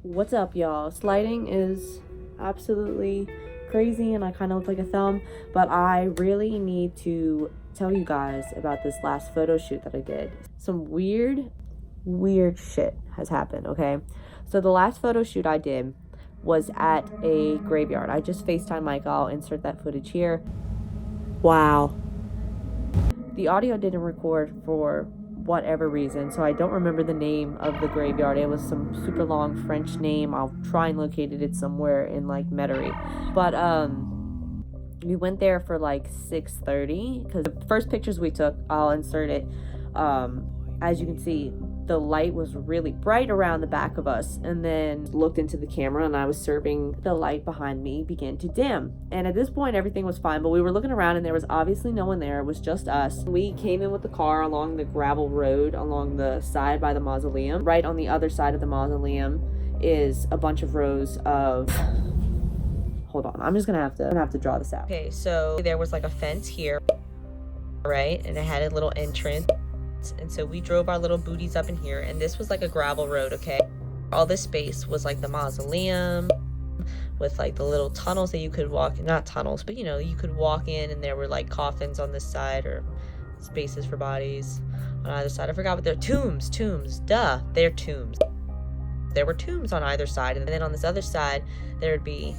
What's up, y'all? Sliding is absolutely crazy and I kind of look like a thumb, but I really need to tell you guys about this last photo shoot that I did. Some weird shit has happened, okay? So the last photo shoot I did was at a graveyard. I just FaceTime Mike. I'll insert that footage here. Wow. The audio didn't record for whatever reason, so I don't remember the name of the graveyard. It was some super long French name. I'll try and locate it somewhere in like Metairie. But we went there for like 6:30 because the first pictures we took, I'll insert it. As you can see, the light was really bright around the back of us, and then looked into the camera and I was serving, the light behind me began to dim. And at this point everything was fine, but we were looking around and there was obviously no one there. It was just us. We came in with the car along the gravel road along the side by the mausoleum. Right on the other side of the mausoleum is a bunch of rows of hold on, I'm gonna have to draw this out. Okay, so there was like a fence here, right, and it had a little entrance. And so we drove our little booties up in here, and this was like a gravel road, okay? All this space was like the mausoleum with like the little tunnels that you could walk in. Not tunnels, but you know, you could walk in, and there were like coffins on this side or spaces for bodies on either side. I forgot what they're tombs. Duh, they're tombs. There were tombs on either side, and then on this other side there would be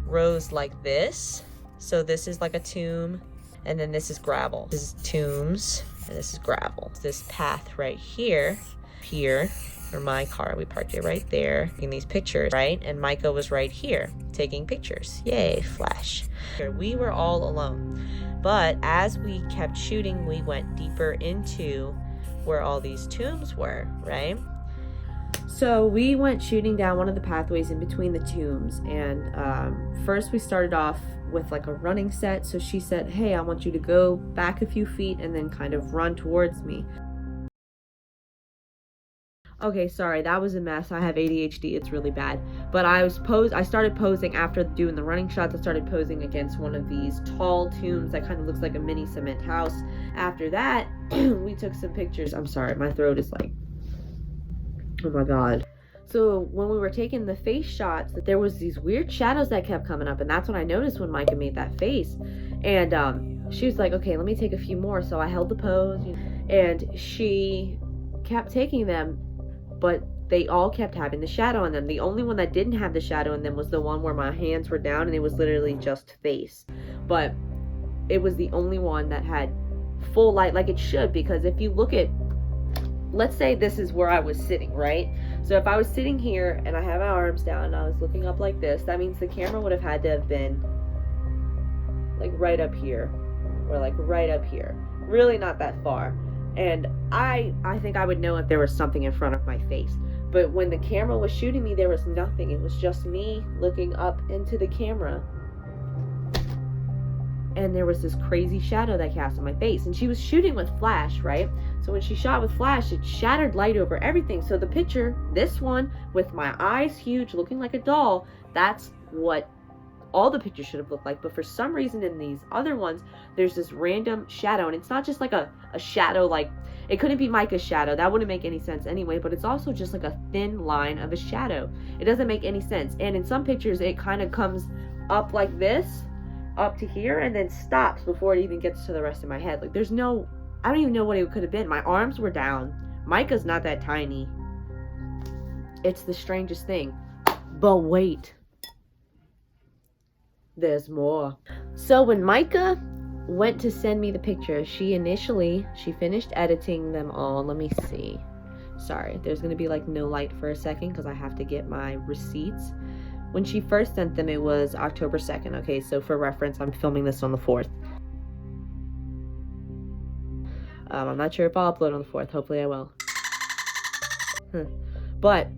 rows like this. So this is like a tomb, and then this is gravel. This is tombs, and this is gravel. This path right here, or my car, we parked it right there, taking these pictures, right? And Micah was right here, taking pictures. Yay, flash. We were all alone. But as we kept shooting, we went deeper into where all these tombs were, right? So we went shooting down one of the pathways in between the tombs, and first we started off with like a running set. So she said, hey, I want you to go back a few feet and then kind of run towards me. Okay, sorry, that was a mess. I have ADHD, it's really bad. But I started posing after doing the running shots. I started posing against one of these tall tombs that kind of looks like a mini cement house. After that, we took some pictures. I'm sorry, my throat is like, oh my god. So when we were taking the face shots, there was these weird shadows that kept coming up, and that's when I noticed when Micah made that face. And she was like, okay, let me take a few more. So I held the pose, and she kept taking them, but they all kept having the shadow on them. The only one that didn't have the shadow in them was the one where my hands were down and it was literally just face. But it was the only one that had full light, like it should, because if you look at, let's say this is where I was sitting, right? So if I was sitting here and I have my arms down and I was looking up like this, that means the camera would have had to have been like right up here, or like right up here, really not that far. And I think I would know if there was something in front of my face. But when the camera was shooting me, there was nothing. It was just me looking up into the camera. And there was this crazy shadow that cast on my face. And she was shooting with flash, right? So when she shot with flash, it shattered light over everything. So the picture, this one, with my eyes huge, looking like a doll, that's what all the pictures should have looked like. But for some reason in these other ones, there's this random shadow. And it's not just like a shadow, like, it couldn't be Micah's shadow. That wouldn't make any sense anyway. But it's also just like a thin line of a shadow. It doesn't make any sense. And in some pictures, it kind of comes up like this, up to here, and then stops before it even gets to the rest of my head. Like, there's no, I don't even know what it could have been. My arms were down. Micah's not that tiny. It's the strangest thing. But wait, there's more. So when Micah went to send me the pictures, she finished editing them all. Let me see. Sorry, there's gonna be like no light for a second because I have to get my receipts. When she first sent them, it was October 2nd. Okay, so for reference, I'm filming this on the 4th. I'm not sure if I'll upload on the 4th. Hopefully I will. But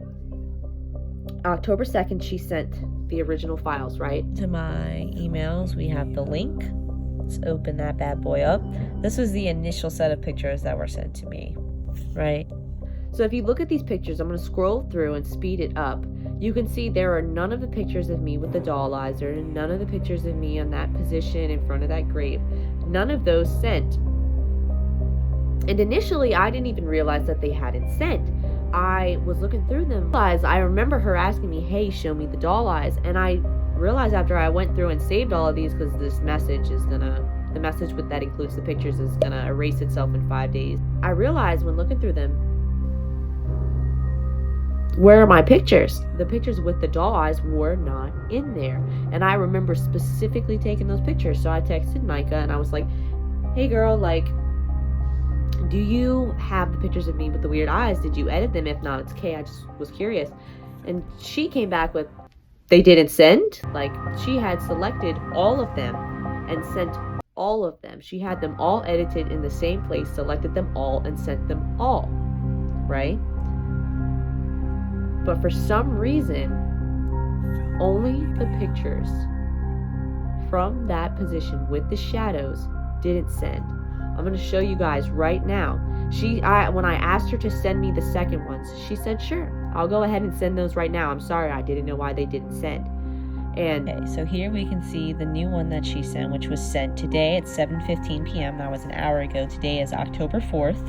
October 2nd, she sent the original files, right? To my emails, we have the link. Let's open that bad boy up. This was the initial set of pictures that were sent to me, right? So if you look at these pictures, I'm going to scroll through and speed it up. You can see there are none of the pictures of me with the doll eyes, or none of the pictures of me on that position in front of that grave. None of those sent And initially, I didn't even realize that they hadn't sent. I was looking through them. I remember her asking me, hey, show me the doll eyes. And I realized after I went through and saved all of these, because this message is gonna, the message with that includes the pictures is gonna erase itself in 5 days. I realized when looking through them, where are my pictures? The pictures with the doll eyes were not in there. And I remember specifically taking those pictures. So I texted Micah and I was like, hey girl, like, do you have the pictures of me with the weird eyes? Did you edit them? If not, it's okay. I just was curious. And she came back with, they didn't send. Like, she had selected all of them and sent all of them. She had them all edited in the same place, selected them all, and sent them all, right? But for some reason, only the pictures from that position with the shadows didn't send. I'm going to show you guys right now. When I asked her to send me the second ones, she said, sure, I'll go ahead and send those right now. I'm sorry, I didn't know why they didn't send. And okay, so here we can see the new one that she sent, which was sent today at 7:15 p.m. That was an hour ago. Today is October 4th.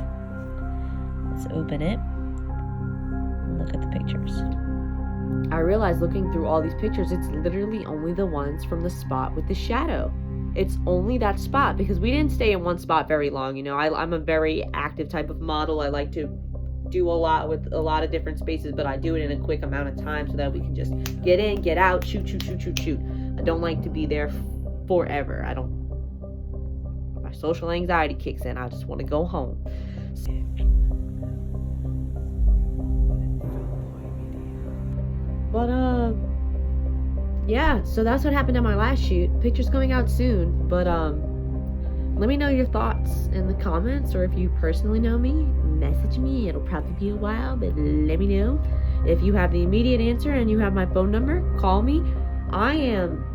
Let's open it and look at the pictures. I realized looking through all these pictures, it's literally only the ones from the spot with the shadow. It's only that spot, because we didn't stay in one spot very long. You know, I'm a very active type of model. I like to do a lot with a lot of different spaces, but I do it in a quick amount of time so that we can just get in, get out, shoot. I don't like to be there forever. My social anxiety kicks in. I just want to go home. But yeah, so that's what happened at my last shoot. Pictures coming out soon, but let me know your thoughts in the comments, or if you personally know me, message me. It'll probably be a while, but let me know. If you have the immediate answer and you have my phone number, call me. I am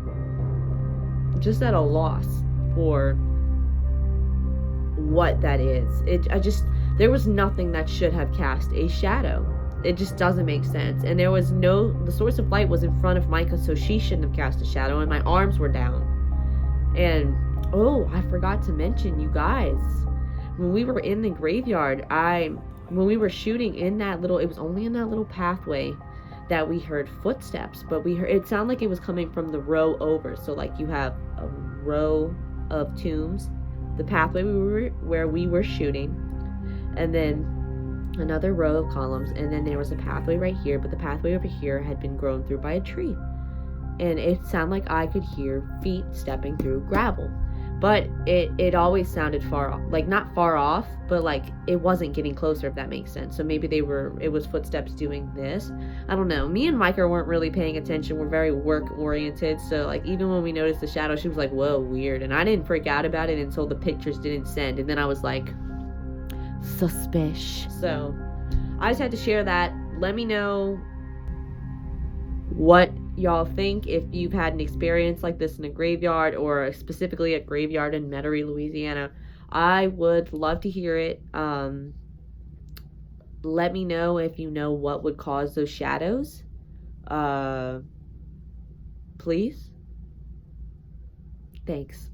just at a loss for what that is. There was nothing that should have cast a shadow. It just doesn't make sense. And the source of light was in front of Micah, so she shouldn't have cast a shadow, and my arms were down. And oh, I forgot to mention, you guys, when we were in the graveyard, when we were shooting in that little, it was only in that little pathway that we heard footsteps, but it sounded like it was coming from the row over. So like, you have a row of tombs, the pathway where we were shooting, and then another row of columns, and then there was a pathway right here, but the pathway over here had been grown through by a tree, and it sounded like I could hear feet stepping through gravel, but it always sounded far off, like not far off, but like it wasn't getting closer, if that makes sense. So maybe it was footsteps doing this. I don't know. Me and Micah weren't really paying attention. We're very work oriented, so like even when we noticed the shadow, she was like, whoa, weird. And I didn't freak out about it until the pictures didn't send, and then I was like, suspicious. So I just had to share that. Let me know what y'all think, if you've had an experience like this in a graveyard, or specifically a graveyard in Metairie, Louisiana. I would love to hear it. Let me know if you know what would cause those shadows. Please. Thanks.